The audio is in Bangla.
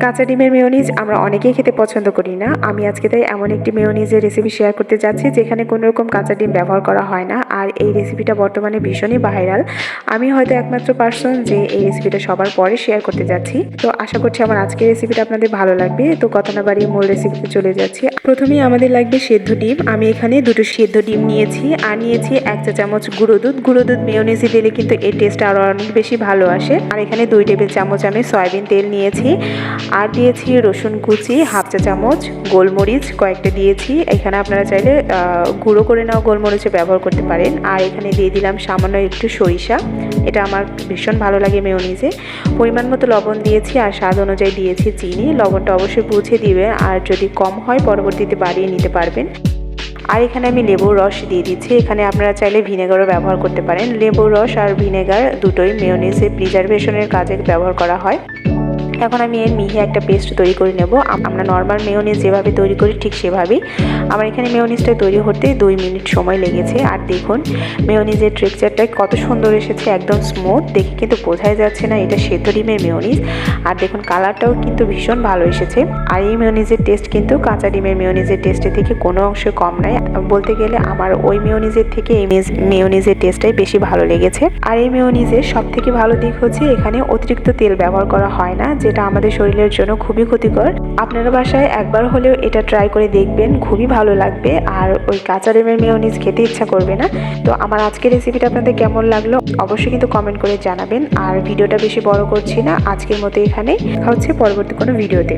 কাঁচা ডিমের মেয়োনিজ আমরা অনেকেই খেতে পছন্দ করি না। আমি আজকে তাই এমন একটি মেয়োনিজের রেসিপি শেয়ার করতে যাচ্ছি যেখানে কোনো রকম কাঁচা ডিম ব্যবহার করা হয় না। আর এই রেসিপিটা বর্তমানে ভীষণই ভাইরাল। আমি হয়তো একমাত্র পার্সন যে এই রেসিপিটা সবার পরে শেয়ার করতে যাচ্ছি। তো আশা করছি আমার আজকের রেসিপিটা আপনাদের ভালো লাগবে। তো কথা না বাড়িয়ে মূল রেসিপিতে চলে যাচ্ছি। প্রথমেই আমাদের লাগবে সেদ্ধ ডিম। আমি এখানে 2টো সেদ্ধ ডিম নিয়েছি আর নিয়েছি 1 চা চামচ গুঁড়ো দুধ। গুঁড়ো দুধ মেয়োনিজে দিলে কিন্তু এর টেস্ট আরও অনেক বেশি ভালো আসে। আর এখানে 2 টেবিল চামচ আমি সয়াবিন তেল নিয়েছি আর দিয়েছি রসুন কুচি 1/2 চা চামচ, গোলমরিচ কয়েকটা দিয়েছি। এখানে আপনারা চাইলে গুঁড়ো করে নাও গোলমরিচে ব্যবহার করতে পারেন। আর এখানে দিয়ে দিলাম সামান্য একটু সরিষা, এটা আমার ভীষণ ভালো লাগে মেয়োনিজে। পরিমাণ মতো লবণ দিয়েছি আর স্বাদ অনুযায়ী দিয়েছি চিনি। লবণটা অবশ্যই বুঝে দিবেন আর যদি কম হয় পরবর্তীতে বাড়িয়ে নিতে পারবেন। আর এখানে আমি লেবুর রস দিয়ে দিচ্ছি। এখানে আপনারা চাইলে ভিনেগারও ব্যবহার করতে পারেন। লেবুর রস আর ভিনেগার দুটোই মেয়োনিজে প্রিজারভেশনের কাজে ব্যবহার করা হয়। এখন আমি এর মিহি একটা পেস্ট তৈরি করে নেব। আমরা নর্মাল মেয়োনিজ যেভাবে তৈরি করি ঠিক সেভাবেই। আমার এখানে মেয়োনিজটা তৈরি হতে 2 মিনিট সময় লেগেছে। আর দেখুন মেয়োনিজের টেক্সচারটা কত সুন্দর এসেছে, একদম স্মুথ। দেখে কিন্তু বোঝাই যাচ্ছে না এটা সেদ্ধ ডিমের মেয়োনিজ। আর দেখুন কালারটাও কিন্তু ভীষণ ভালো এসেছে। আর এই মেয়োনিজের টেস্ট কিন্তু কাঁচা ডিমের মেয়োনিজের টেস্টের থেকে কোনো অংশে কম নয়। বলতে গেলে আমার ওই মেয়োনিজের থেকে এই মেয়োনিজের টেস্টটাই বেশি ভালো লেগেছে। আর এই মেয়োনিজের সবথেকে ভালো দিক হচ্ছে এখানে অতিরিক্ত তেল ব্যবহার করা হয় না, যেটা আমাদের শরীরের জন্য খুবই ক্ষতিকর। আপনারা বাসায় একবার হলেও এটা ট্রাই করে দেখবেন, খুবই ভালো লাগবে। আর ওই কাঁচা ডিমের মেয়োনিজ খেতে ইচ্ছা করবে না। তো আমার আজকের রেসিপিটা আপনাদের কেমন লাগলো অবশ্যই কিন্তু কমেন্ট করে জানাবেন। আর ভিডিওটা বেশি বড় করছি না, আজকের মতো এখানেই। দেখা হচ্ছে পরবর্তী কোনো ভিডিওতে।